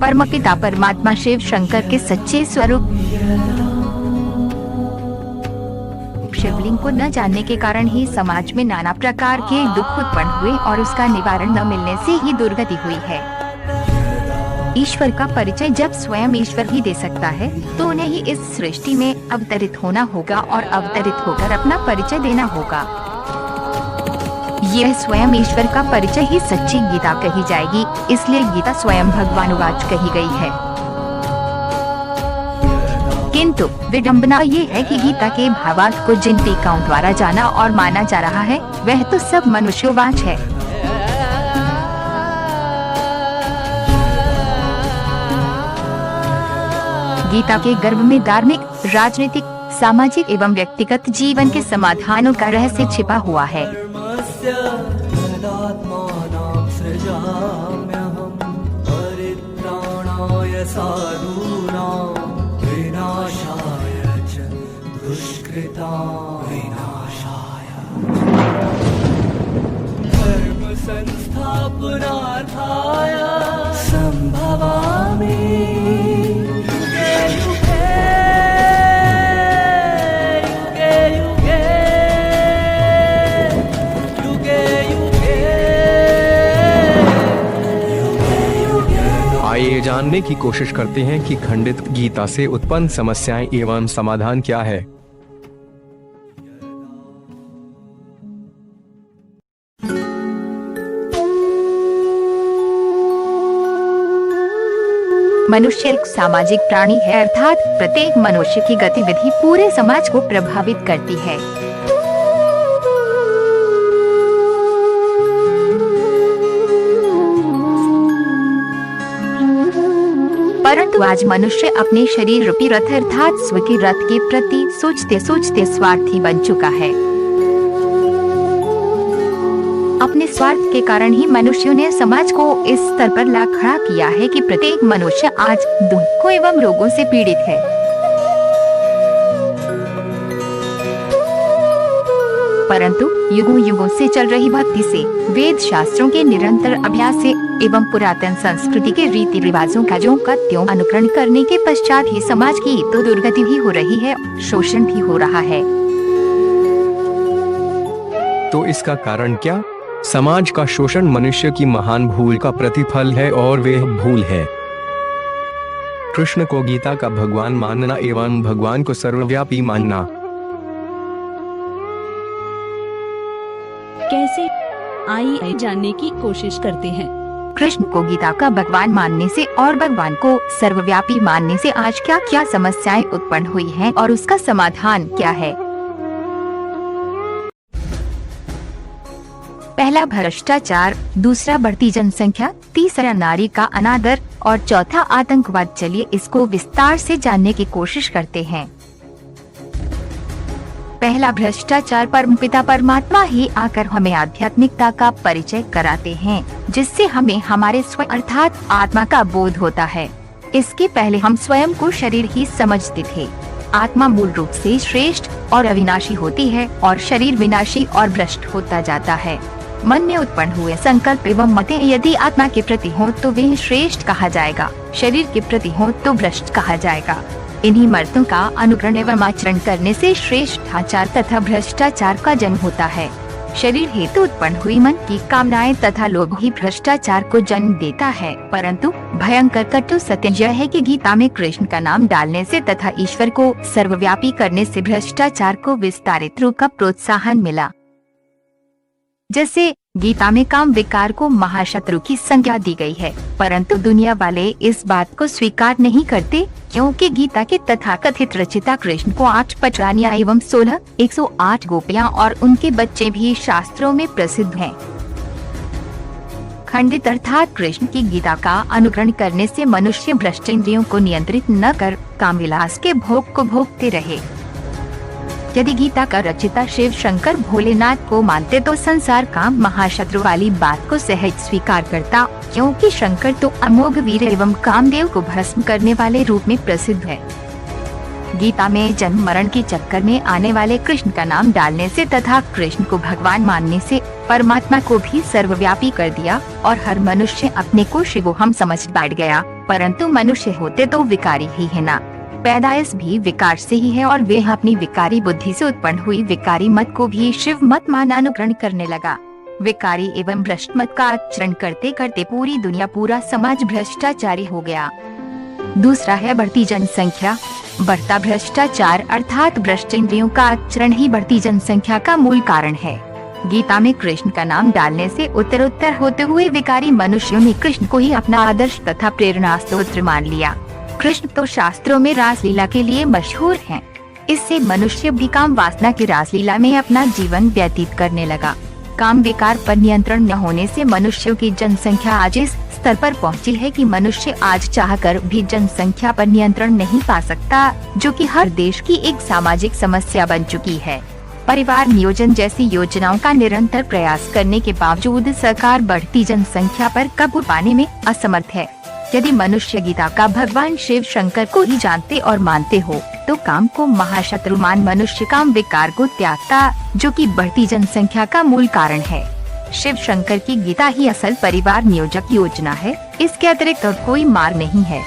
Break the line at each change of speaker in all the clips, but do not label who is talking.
परमपिता परमात्मा शिव शंकर के सच्चे स्वरूप। शिवलिंग को न जानने के कारण ही समाज में नाना प्रकार के दुख उत्पन्न हुए और उसका निवारण न मिलने से ही दुर्गति हुई है। ईश्वर का परिचय जब स्वयं ईश्वर ही दे सकता है तो उन्हें ही इस सृष्टि में अवतरित होना होगा और अवतरित होकर अपना परिचय देना होगा। यह स्वयं ईश्वर का परिचय ही सच्ची गीता कही जाएगी, इसलिए गीता स्वयं भगवान वाच कही गई है। किंतु विडंबना ये है कि गीता के भावार्थ को जिन टीकाओं द्वारा जाना और माना जा रहा है वह तो सब मनुष्यवाच है। गीता के गर्भ में धार्मिक, राजनीतिक, सामाजिक एवं व्यक्तिगत जीवन के समाधानों का रहस्य छिपा हुआ है।
धर्म संस्थापनार्थाय संभवामि
आइए जानने की कोशिश करते हैं कि खंडित गीता से उत्पन्न समस्याएं एवं समाधान क्या है।
मनुष्य एक सामाजिक प्राणी है, अर्थात प्रत्येक मनुष्य की गतिविधि पूरे समाज को प्रभावित करती है। परंतु आज मनुष्य अपने शरीर रूपी रथ अर्थात स्व के रथ के प्रति सोचते सोचते स्वार्थी बन चुका है। अपने स्वार्थ के कारण ही मनुष्यों ने समाज को इस स्तर पर ला खड़ा किया है कि प्रत्येक मनुष्य आज दुखों एवं रोगों से पीड़ित है। परंतु युगों युगों से चल रही भक्ति से, वेद शास्त्रों के निरंतर अभ्यास से एवं पुरातन संस्कृति के रीति रिवाजों का ज्यों का त्यों अनुकरण करने के पश्चात ही समाज की तो दुर्गति भी हो रही है, शोषण भी हो रहा है।
तो इसका कारण क्या? समाज का शोषण मनुष्य की महान भूल का प्रतिफल है और वह भूल है कृष्ण को गीता का भगवान मानना एवं भगवान को सर्वव्यापी मानना।
कैसे? आइए जानने की कोशिश करते हैं।
कृष्ण को गीता का भगवान मानने से और भगवान को सर्वव्यापी मानने से आज क्या क्या समस्याएं उत्पन्न हुई हैं और उसका समाधान क्या है। पहला भ्रष्टाचार, दूसरा बढ़ती जनसंख्या, तीसरा नारी का अनादर और चौथा आतंकवाद। चलिए इसको विस्तार से जानने की कोशिश करते हैं। पहला भ्रष्टाचार, परमपिता परमात्मा ही आकर हमें आध्यात्मिकता का परिचय कराते हैं, जिससे हमें हमारे स्व अर्थात आत्मा का बोध होता है। इसके पहले हम स्वयं को शरीर ही समझते थे। आत्मा मूल रूप से श्रेष्ठ और अविनाशी होती है और शरीर विनाशी और भ्रष्ट होता जाता है। मन में उत्पन्न हुए संकल्प एवं मतें यदि आत्मा के प्रति हो तो वे श्रेष्ठ कहा जाएगा, शरीर के प्रति हो तो भ्रष्ट कहा जाएगा। इन्हीं मर्तों का अनुकरण एवं आचरण करने से श्रेष्ठाचार तथा भ्रष्टाचार का जन्म होता है। शरीर हेतु उत्पन्न हुई मन की कामनाएं तथा लोभ ही भ्रष्टाचार को जन्म देता है। परंतु भयंकर कटु सत्य यह है कि गीता में कृष्ण का नाम डालने से तथा ईश्वर को सर्वव्यापी करने से भ्रष्टाचार को विस्तारित रूप का प्रोत्साहन मिला। जैसे गीता में काम विकार को महाशत्रु की संज्ञा दी गई है, परंतु दुनिया वाले इस बात को स्वीकार नहीं करते, क्योंकि गीता के तथाकथित रचिता कृष्ण को 8 पटरानियां एवं 108 गोपियां और उनके बच्चे भी शास्त्रों में प्रसिद्ध हैं। खंडित अर्थात कृष्ण की गीता का अनुकरण करने से मनुष्य भ्रष्ट इंद्रियों को नियंत्रित न कर काम विलास के भोग को भोगते रहे। यदि गीता का रचिता शिव शंकर भोलेनाथ को मानते तो संसार का महाशत्रु वाली बात को सहज स्वीकार करता, क्योंकि शंकर तो अमोघ वीर एवं कामदेव को भस्म करने वाले रूप में प्रसिद्ध है। गीता में जन्म मरण के चक्कर में आने वाले कृष्ण का नाम डालने से तथा कृष्ण को भगवान मानने से परमात्मा को भी सर्वव्यापी कर दिया और हर मनुष्य अपने को शिवोहम समझ बैठ गया। परंतु मनुष्य होते तो विकारी ही है ना। पैदाइश भी विकार से ही है और वह अपनी विकारी बुद्धि से उत्पन्न हुई विकारी मत को भी शिव मत मान अनुकरण करने लगा। विकारी एवं भ्रष्ट मत का आचरण करते करते पूरी दुनिया पूरा समाज भ्रष्टाचारी हो गया। दूसरा है बढ़ती जनसंख्या। बढ़ता भ्रष्टाचार अर्थात भ्रष्ट इंद्रियों का आचरण ही बढ़ती जनसंख्या का मूल कारण है। गीता में कृष्ण का नाम डालने से उत्तरोत्तर होते हुए विकारी मनुष्यों ने कृष्ण को ही अपना आदर्श तथा प्रेरणा स्रोत मान लिया। कृष्ण तो शास्त्रों में रासलीला के लिए मशहूर हैं। इससे मनुष्य भी काम वासना की रासलीला में अपना जीवन व्यतीत करने लगा। काम विकार पर नियंत्रण न होने से मनुष्यों की जनसंख्या आज इस स्तर पर पहुंची है कि मनुष्य आज चाहकर भी जनसंख्या पर नियंत्रण नहीं पा सकता, जो कि हर देश की एक सामाजिक समस्या बन चुकी है। परिवार नियोजन जैसी योजनाओं का निरंतर प्रयास करने के बावजूद सरकार बढ़ती जनसंख्या पर काबू पाने में असमर्थ है। यदि मनुष्य गीता का भगवान शिव शंकर को ही जानते और मानते हो तो काम को महाशत्रु मान मनुष्य काम विकार को त्यागता, जो कि बढ़ती जनसंख्या का मूल कारण है। शिव शंकर की गीता ही असल परिवार नियोजक योजना है, इसके अतिरिक्त और कोई मार्ग नहीं है।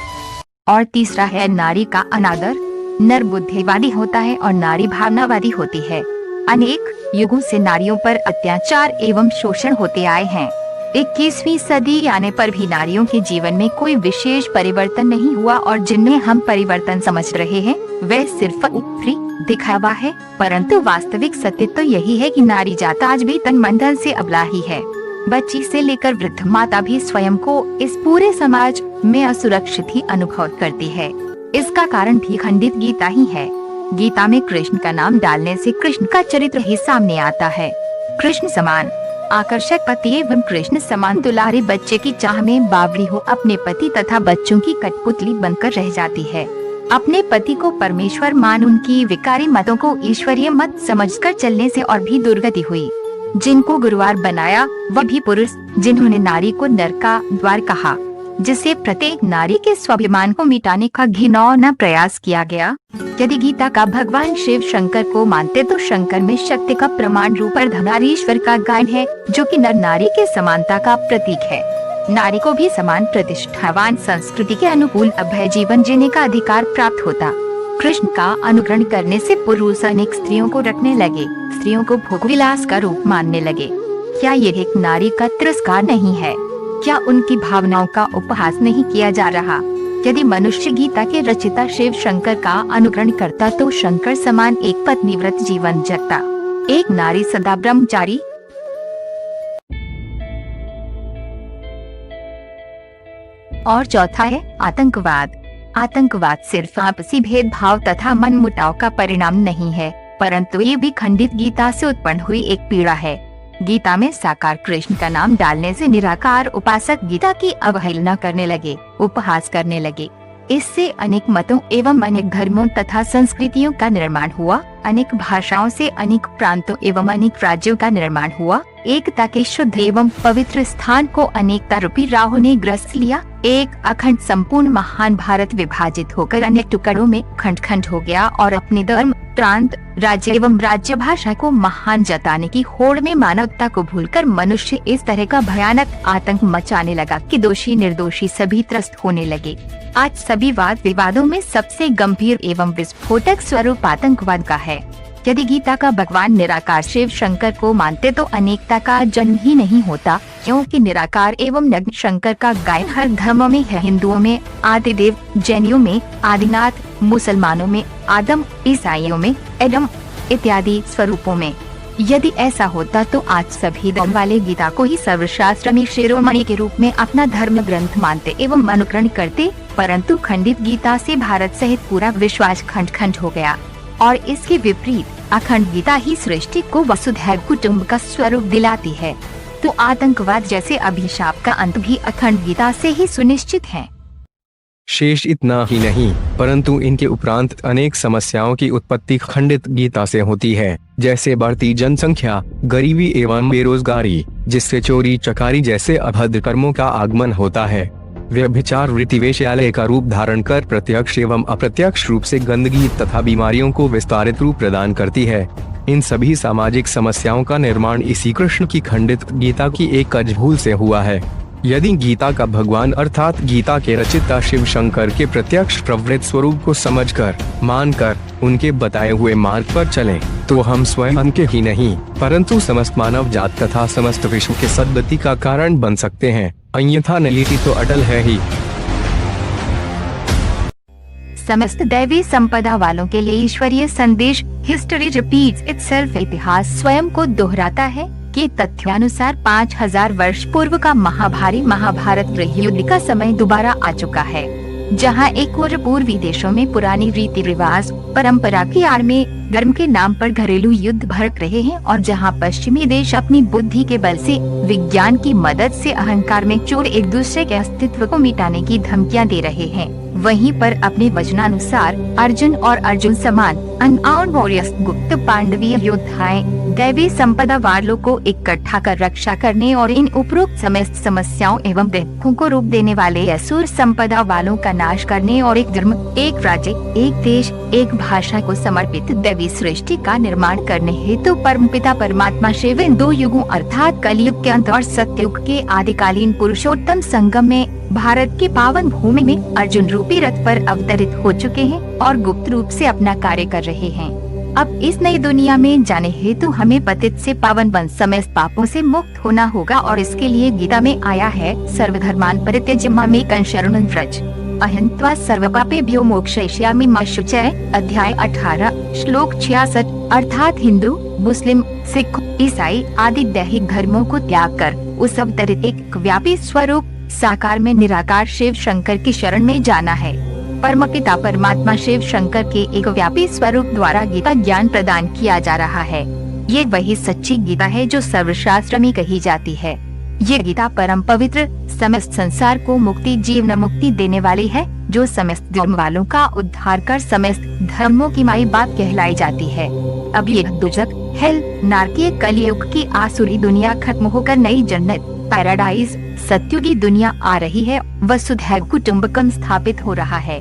और तीसरा है नारी का अनादर। नर बुद्धिवादी होता है और नारी भावनावादी होती है। अनेक युगों से नारियों पर अत्याचार एवं शोषण होते आए हैं। 21वीं सदी आने पर भी नारियों के जीवन में कोई विशेष परिवर्तन नहीं हुआ और जिन्हें हम परिवर्तन समझ रहे हैं वह सिर्फ ऊपरी दिखावा है, परंतु वास्तविक सत्य तो यही है कि नारी जात आज भी तन मन धन से अबला ही है। बच्ची से लेकर वृद्ध माता भी स्वयं को इस पूरे समाज में असुरक्षित ही अनुभव करती है। इसका कारण भी खंडित गीता ही है। गीता में कृष्ण का नाम डालने से कृष्ण का चरित्र ही सामने आता है। कृष्ण समान आकर्षक पति एवं कृष्ण समान दुलारे बच्चे की चाह में बावरी हो अपने पति तथा बच्चों की कठपुतली बनकर रह जाती है। अपने पति को परमेश्वर मान उनकी विकारी मतों को ईश्वरीय मत समझकर चलने से और भी दुर्गति हुई। जिनको गुरुवार बनाया वह भी पुरुष, जिन्होंने नारी को नर का द्वार कहा, जिससे प्रत्येक नारी के स्वाभिमान को मिटाने का घिनौना प्रयास किया गया। यदि गीता का भगवान शिव शंकर को मानते तो शंकर में शक्ति का प्रमाण रूप अर्धनारीश्वर का गायन है, जो कि नर नारी के समानता का प्रतीक है। नारी को भी समान प्रतिष्ठावान संस्कृति के अनुकूल अभय जीवन जीने का अधिकार प्राप्त होता। कृष्ण का अनुकरण करने से पुरुष अनेक स्त्रियों को रखने लगे, स्त्रियों को भोग विलास का रूप मानने लगे। क्या ये एक नारी का तिरस्कार नहीं है? क्या उनकी भावनाओं का उपहास नहीं किया जा रहा? यदि मनुष्य गीता के रचिता शिव शंकर का अनुकरण करता तो शंकर समान एक पत्नीव्रत जीवन जगता, एक नारी सदा ब्रह्मचारी। और चौथा है आतंकवाद। आतंकवाद सिर्फ आपसी भेदभाव तथा मनमुटाव का परिणाम नहीं है, परंतु ये भी खंडित गीता से उत्पन्न हुई एक पीड़ा है। गीता में साकार कृष्ण का नाम डालने से निराकार उपासक गीता की अवहेलना करने लगे, उपहास करने लगे। इससे अनेक मतों एवं अनेक धर्मों तथा संस्कृतियों का निर्माण हुआ। अनेक भाषाओं से अनेक प्रांतों एवं अनेक राज्यों का निर्माण हुआ। एकता के शुद्ध एवं पवित्र स्थान को अनेकता रूपी राहों ने ग्रस लिया। एक अखंड संपूर्ण महान भारत विभाजित होकर अनेक टुकड़ों में खंड खंड हो गया और अपने धर्म, प्रांत, राज्य एवं राज्य भाषा को महान जताने की होड़ में मानवता को भूलकर मनुष्य इस तरह का भयानक आतंक मचाने लगा कि दोषी निर्दोषी सभी त्रस्त होने लगे। आज सभी वाद विवादों में सबसे गंभीर एवं विस्फोटक स्वरूप आतंकवाद का है। यदि गीता का भगवान निराकार शिव शंकर को मानते तो अनेकता का जन्म ही नहीं होता, क्योंकि निराकार एवं नग्न शंकर का गायन हर धर्मों में है। हिंदुओं में आदिदेव, जैनियों में आदिनाथ, मुसलमानों में आदम, ईसाइयों में एडम इत्यादि स्वरूपों में। यदि ऐसा होता तो आज सभी धर्म वाले गीता को ही सर्वशास्त्र में शिरोमणि के रूप में अपना धर्म ग्रंथ मानते एवं अनुकरण करते, परंतु खंडित गीता से भारत सहित पूरा विश्वास खंड खंड हो गया। और इसके विपरीत अखंड गीता ही सृष्टि को वसुधैव कुटुंब का स्वरूप दिलाती है। तो आतंकवाद जैसे अभिशाप का अंत भी अखंड गीता से ही सुनिश्चित है।
शेष इतना ही नहीं, परंतु इनके उपरांत अनेक समस्याओं की उत्पत्ति खंडित गीता से होती है, जैसे बढ़ती जनसंख्या, गरीबी एवं बेरोजगारी, जिससे चोरी चकारी जैसे अभद्र कर्मों का आगमन होता है। व्यभिचार वृत्ति वेश्यालय का रूप धारण कर प्रत्यक्ष एवं अप्रत्यक्ष रूप से गंदगी तथा बीमारियों को विस्तारित रूप प्रदान करती है। इन सभी सामाजिक समस्याओं का निर्माण इसी कृष्ण की खंडित गीता की एक कज भूल से हुआ है। यदि गीता का भगवान अर्थात गीता के रचयिता शिव शंकर के प्रत्यक्ष प्रवृत्त स्वरूप को समझकर, मानकर, उनके बताए हुए मार्ग पर चलें, तो हम स्वयं के ही नहीं परंतु समस्त मानव जात तथा समस्त विश्व के सद्गति का कारण बन सकते हैं। अन्यथा नीति तो अटल है ही।
समस्त दैवी संपदा वालों के लिए ईश्वरीय संदेश। History repeats itself. इतिहास स्वयं को दोहराता है के तथ्यानुसार 5000 वर्ष पूर्व का महाभारी महाभारत गृह युद्ध का समय दोबारा आ चुका है, जहां एक और पूर्वी देशों में पुरानी रीति रिवाज परंपरा की आड़ में धर्म के नाम पर घरेलू युद्ध भड़क रहे हैं, और जहां पश्चिमी देश अपनी बुद्धि के बल से, विज्ञान की मदद से अहंकार में चूर एक दूसरे के अस्तित्व को मिटाने की धमकियां दे रहे हैं, वहीं पर अपने वचनानुसार अर्जुन और अर्जुन समान अनआर्म्ड वॉरियर्स गुप्त पांडवीय योद्धाएं दैवी संपदा वालों को इकट्ठा कर रक्षा करने और इन उपरोक्त समस्त समस्याओं एवं दुखों को रूप देने वाले असुर संपदा वालों का नाश करने और एक धर्म, एक राज्य, एक देश, एक भाषा को समर्पित दैवी सृष्टि का निर्माण करने हेतु परमपिता परमात्मा शिव इन 2 युगों अर्थात कलयुग के अंत और सतयुग के आदिकालीन पुरुषोत्तम संगम में भारत की पावन भूमि में अर्जुन रूपी रथ पर अवतरित हो चुके हैं और गुप्त रूप से अपना कार्य कर रहे हैं। अब इस नई दुनिया में जाने हेतु हमें पतित से पावन बन समस्त पापों से मुक्त होना होगा, और इसके लिए गीता में आया है सर्वधर्मान् परित्यज्य मामेकं शरणं व्रज अहं सर्वपापेभ्यो मोक्षयिष्यामि मा शुचय। अध्याय 18 श्लोक 66। अर्थात हिंदू, मुस्लिम, सिख, ईसाई आदि दैहिक धर्मों को त्याग कर उस अवतरित एक व्यापी स्वरूप साकार में निराकार शिव शंकर की शरण में जाना है। परमपिता परमात्मा शिव शंकर के एक व्यापी स्वरूप द्वारा गीता ज्ञान प्रदान किया जा रहा है। ये वही सच्ची गीता है जो सर्वशास्त्र में कही जाती है। ये गीता परम पवित्र, समस्त संसार को मुक्ति, जीवन मुक्ति देने वाली है, जो समस्त धर्म वालों का उद्धार कर समस्त धर्मों की माई बाप कहलाई जाती है। अब ये दुजक, हेल, नारकीय कलयुग की आसुरी दुनिया खत्म होकर नई जन्नत, पैराडाइज, सत्युगी दुनिया आ रही है। वसुधैव कुटुंबकम स्थापित हो रहा है।